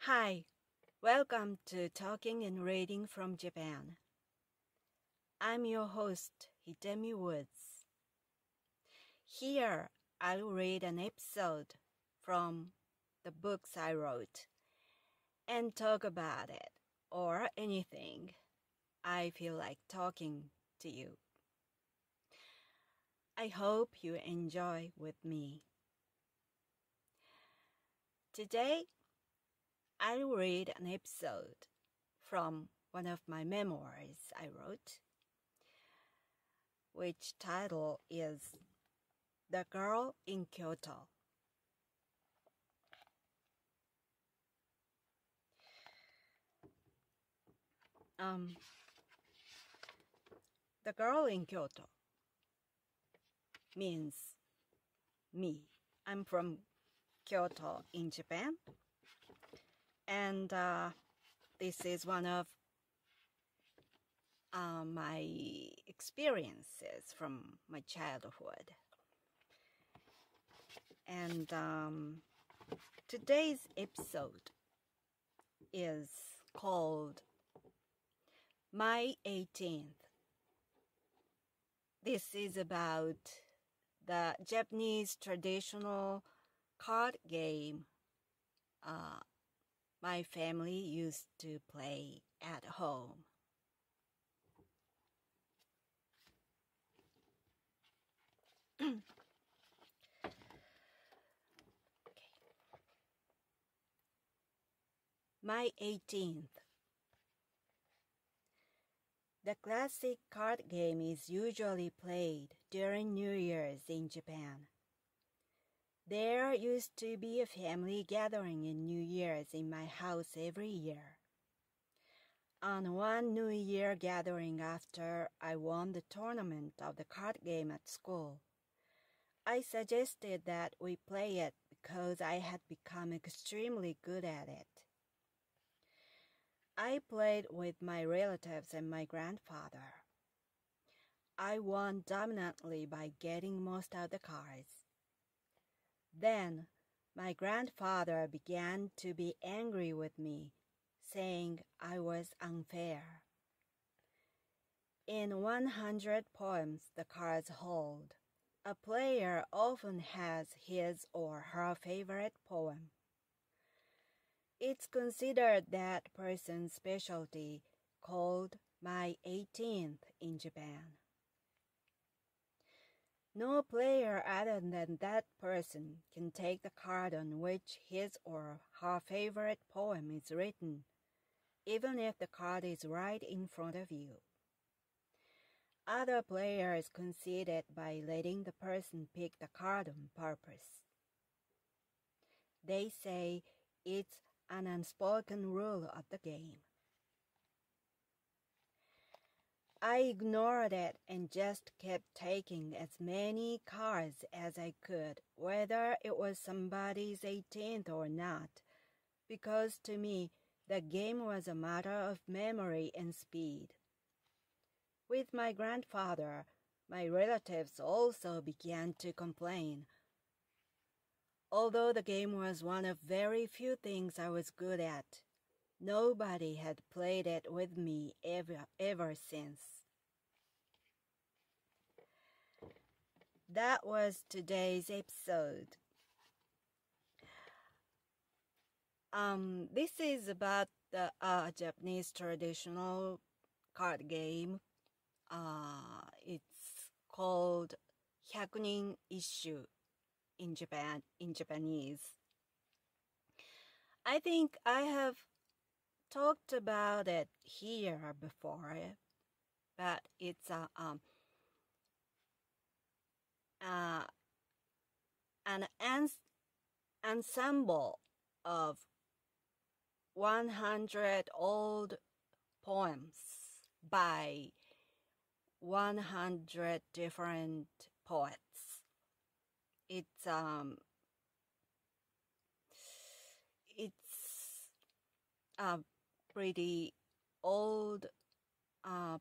Hi, welcome to Talking and Reading from Japan. I'm your host, Hidemi Woods. Here, I'll read an episode from the books I wrote and talk about it or anything I feel like talking to you. I hope you enjoy with me. Today, I'll read an episode from one of my memoirs I wrote, which title is The Girl in Kyoto. The Girl in Kyoto means me. I'm from Kyoto in Japan, and this is one of my experiences from my childhood. And today's episode is called My 18th. This is about the Japanese traditional card game my family used to play at home. My 18th. The classic card game is usually played during New Year's in Japan. There used to be a family gathering in New Year's in my house every year. On one New Year gathering after I won the tournament of the card game at school, I suggested that we play it because I had become extremely good at it. I played with my relatives and my grandfather. I won dominantly by getting most of the cards. Then, my grandfather began to be angry with me, saying I was unfair. In 100 poems the cards hold, a player often has his or her favorite poem. It's considered that person's specialty, called my 18th in Japan. No player other than that person can take the card on which his or her favorite poem is written, even if the card is right in front of you. Other players concede it by letting the person pick the card on purpose. They say it's an unspoken rule of the game. I ignored it and just kept taking as many cards as I could, whether it was somebody's 18th or not, because to me, the game was a matter of memory and speed. With my grandfather, my relatives also began to complain. Although the game was one of very few things I was good at, nobody had played it with me ever since. That was today's episode. This is about the Japanese traditional card game. It's called 100人一首 in Japanese. I think I have talked about it here before, but it's an ensemble of 100 old poems by 100 different poets. It's pretty old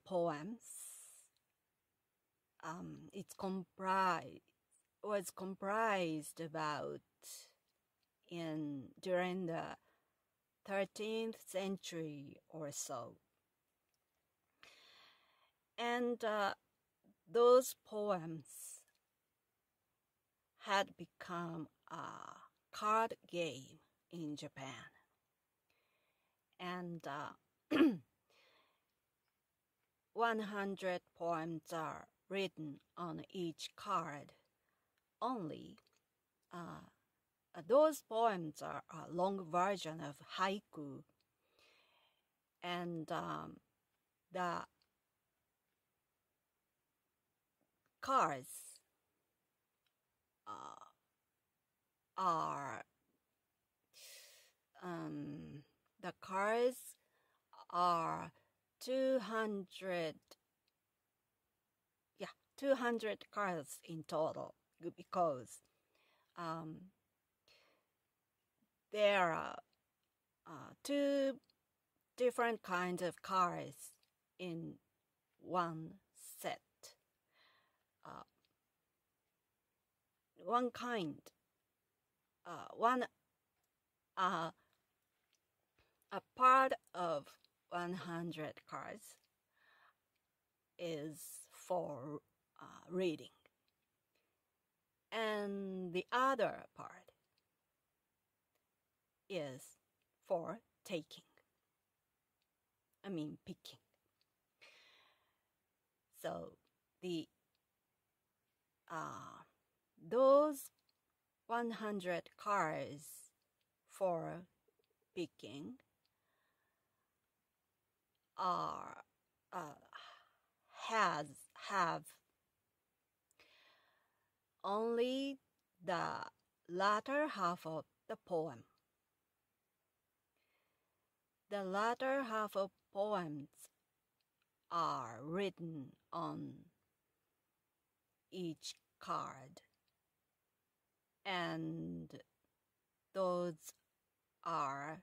poems. Was comprised about during the 13th century or so. And those poems had become a card game in Japan. And 100 poems are written on each card. Only those poems are a long version of haiku. And the cards are the cards are 200 cards in total, because there are two different kinds of cards in one set. One kind, a part of 100 cards is for reading, and the other part is for taking. I mean picking. So the those 100 cards for picking are have only the latter half of the poem. The latter half of poems are written on each card, and those are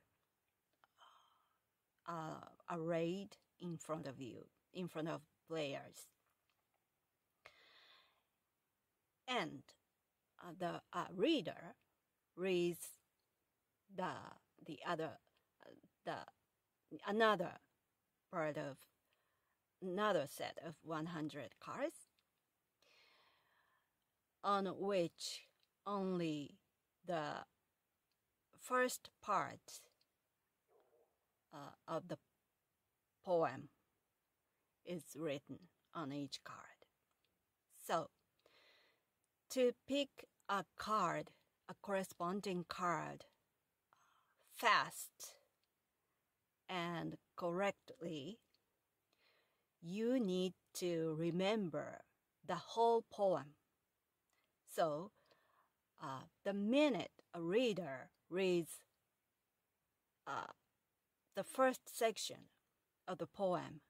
arrayed in front of you, in front of players. And the reader reads another part of another set of 100 cards, on which only the first part of the poem is written on each card. So, to pick a card, a corresponding card, fast and correctly, you need to remember the whole poem. So, the minute a reader reads the first section of the poem,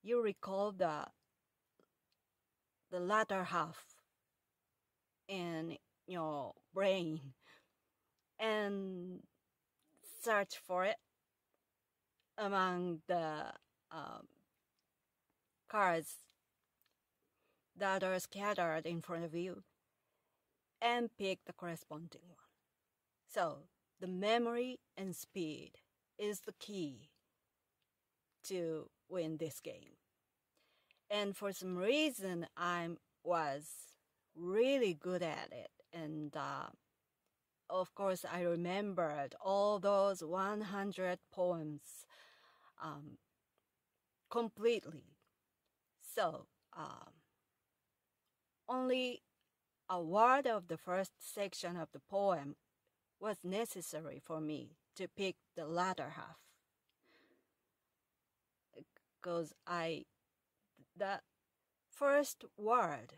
you recall the latter half in your brain and search for it among the cards that are scattered in front of you and pick the corresponding one. So the memory and speed is the key to win this game. And for some reason, I was really good at it. And of course, I remembered all those 100 poems completely. So only a word of the first section of the poem was necessary for me to pick the latter half, because the first word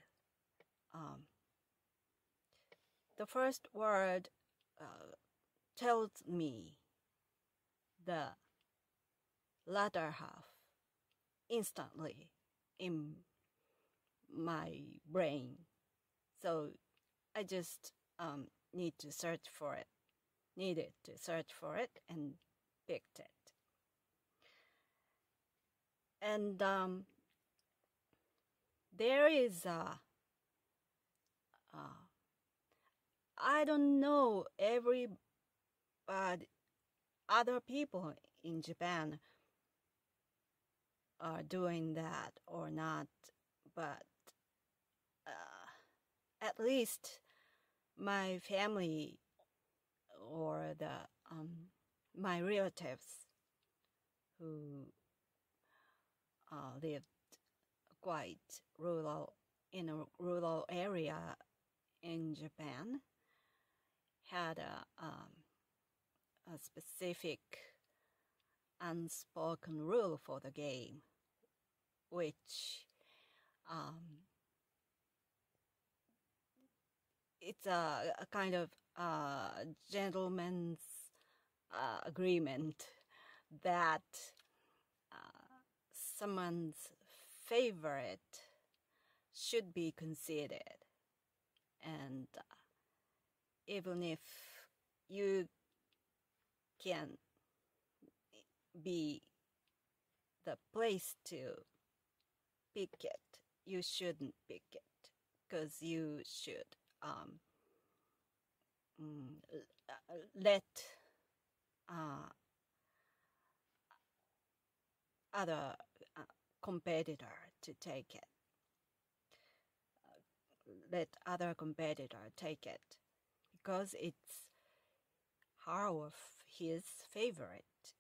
tells me the latter half instantly in my brain. So I just needed to search for it and picked it. And there is I don't know everybody other people in Japan are doing that or not, but at least my family or my relatives who lived quite rural in a rural area in Japan had a specific unspoken rule for the game, which it's a kind of gentleman's agreement that someone's favorite should be considered, and even if you can be the place to pick it, you shouldn't pick it, because you should let other competitor to take it. Let other competitor take it, because it's her of his favorite,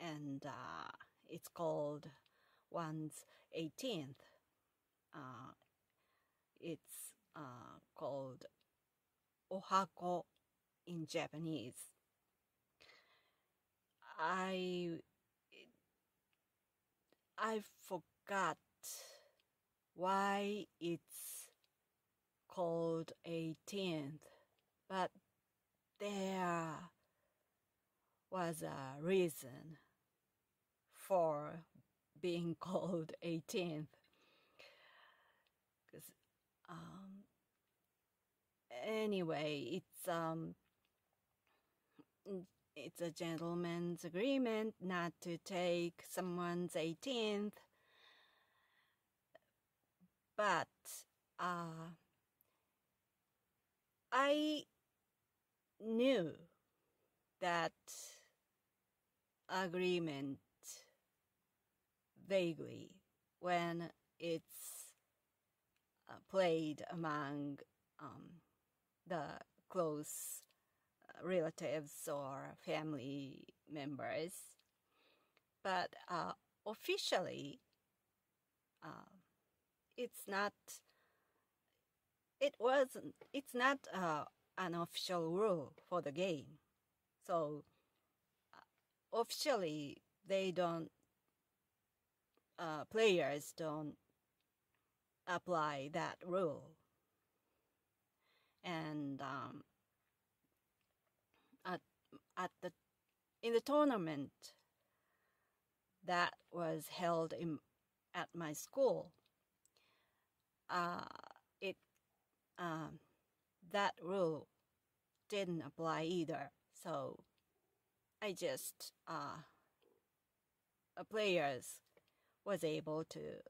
and it's called one's 18th. It's called ohako in Japanese. I forgot why it's called 18th, but there was a reason for being called 18th. Because anyway, it's a gentleman's agreement not to take someone's 18th, but I knew that agreement vaguely when it's played among the close relatives or family members, but officially it's not an official rule for the game. So officially they don't players don't apply that rule. And in the tournament that was held at my school, that rule didn't apply either. So I just players was able to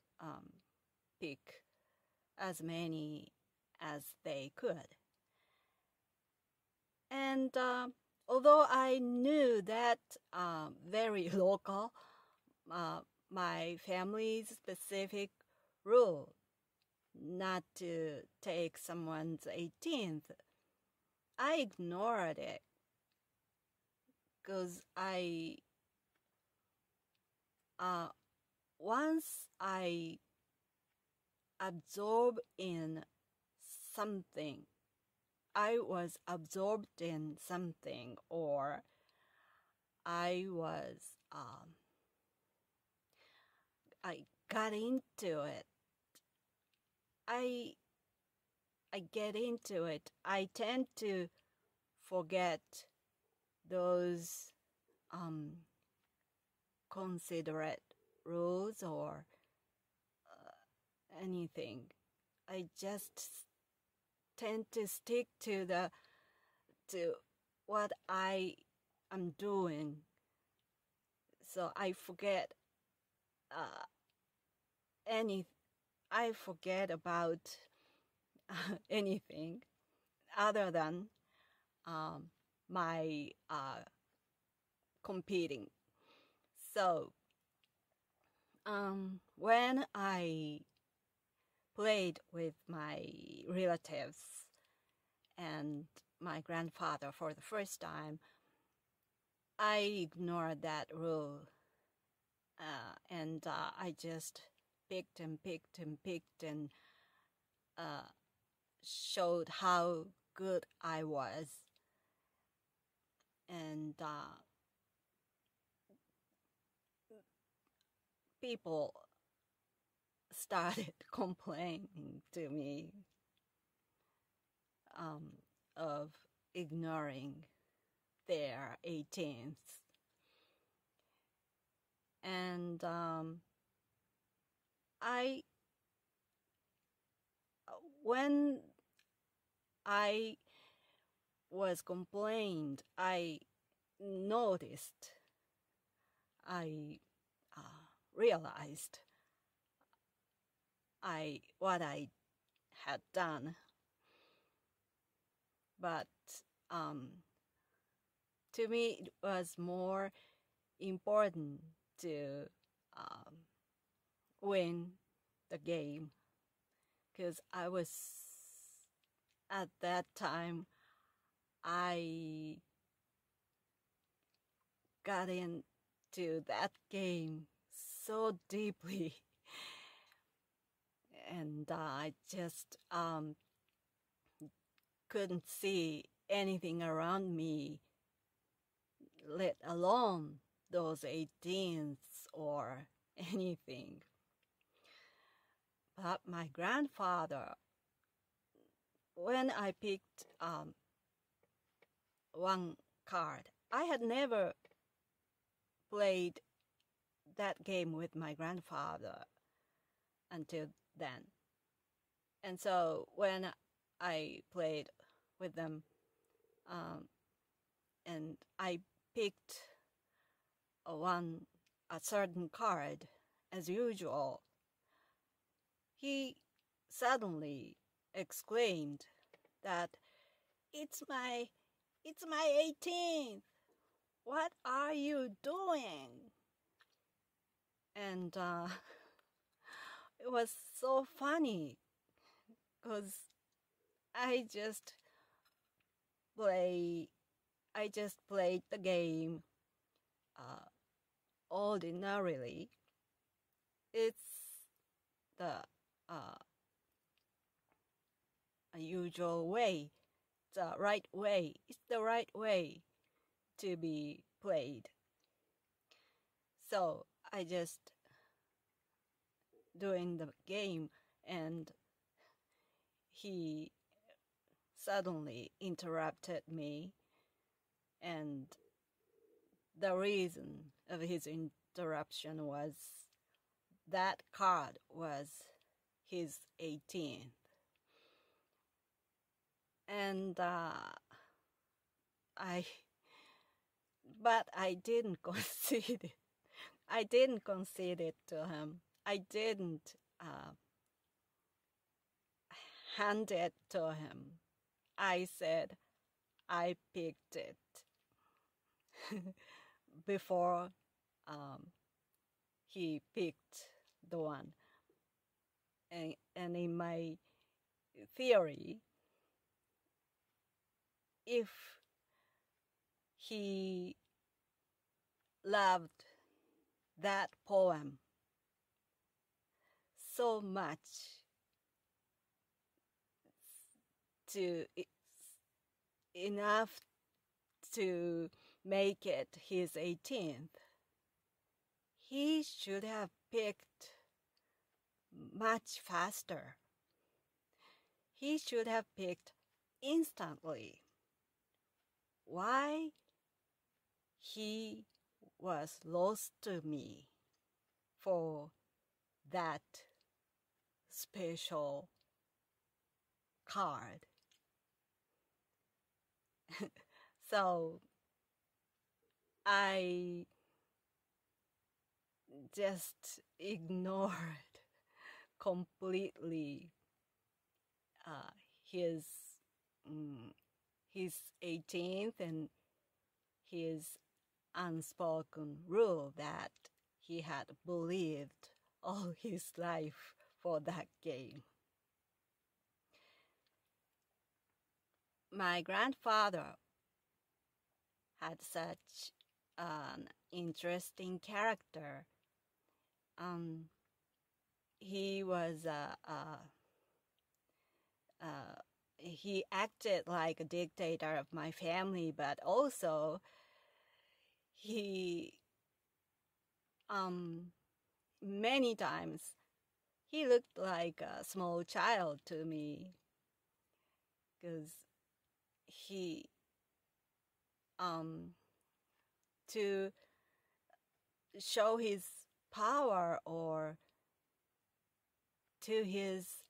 pick as many as they could. And although I knew that very local, my family's specific rule not to take someone's 18th, I ignored it, because once I absorb in something, I was absorbed in something, or I got into it. I get into it. I tend to forget those considerate rules or anything. I just tend to stick to what I am doing. So I forget I forget about anything other than my competing. So when I played with my relatives and my grandfather for the first time, I ignored that rule, and I just picked and picked and picked and showed how good I was. And people started complaining to me of ignoring their 18th. And when I was complained, I noticed, I realized what I had done. But to me, it was more important to win the game, because I was, at that time, I got into that game so deeply, and I just couldn't see anything around me, let alone those 18ths or anything. But my grandfather, when I picked one card, I had never played that game with my grandfather until then. And so when I played with them, and I picked a certain card as usual, he suddenly exclaimed that it's my 18th. What are you doing? And it was so funny, because I just played the game ordinarily. It's the usual way, the right way. It's the right way to be played. So I just doing the game, and he suddenly interrupted me, and the reason of his interruption was that card was his 18th. And but I didn't concede it. I didn't concede it to him. I didn't hand it to him. I said I picked it before he picked the one. And in my theory, if he loved that poem so much, enough to make it his 18th, he should have picked much faster. He should have picked instantly. Why he was lost to me for that special card. So I just ignored completely his 18th and his unspoken rule that he had believed all his life for that game. My grandfather had such an interesting character. He was he acted like a dictator of my family, but also he many times he looked like a small child to me, because he to show his power or to his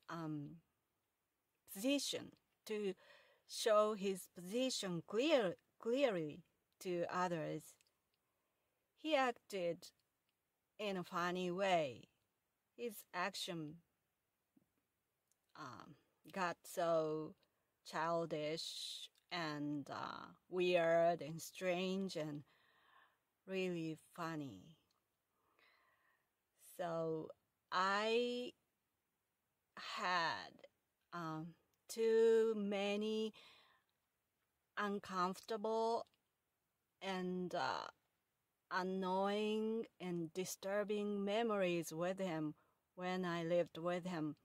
position, to show his position clearly to others, he acted in a funny way. His action got so childish and weird and strange and really funny. So I had too many uncomfortable and annoying and disturbing memories with him when I lived with him.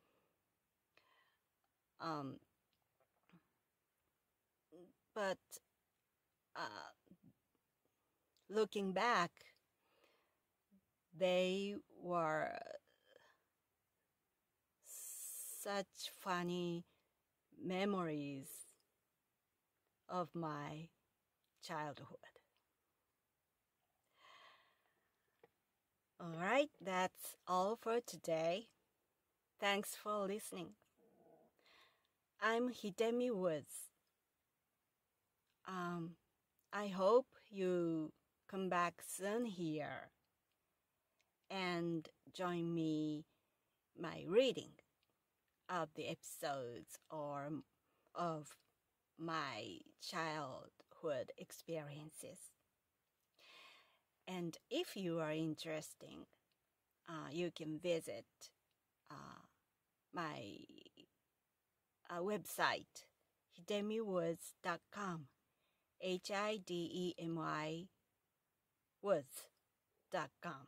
But looking back, they were such funny memories of my childhood. All right, that's all for today. Thanks for listening. I'm Hidemi Woods. I hope you come back soon here and join me my reading of the episodes or of my childhood experiences. And if you are interested, you can visit my website, hidemiwoods.com, HIDEMI woods.com,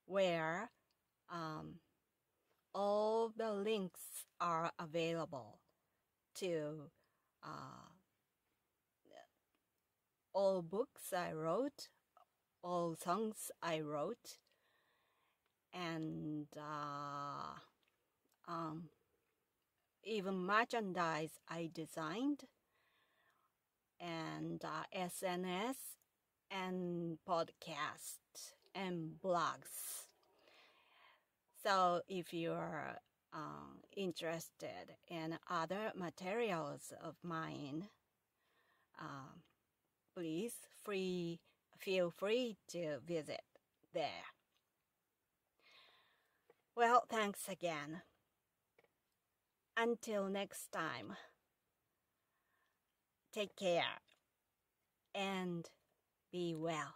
where all the links are available to all books I wrote, all songs I wrote, and even merchandise I designed, and SNS and podcasts and blogs. So if you're interested in other materials of mine, please feel free to visit there. Well, thanks again. Until next time, take care and be well.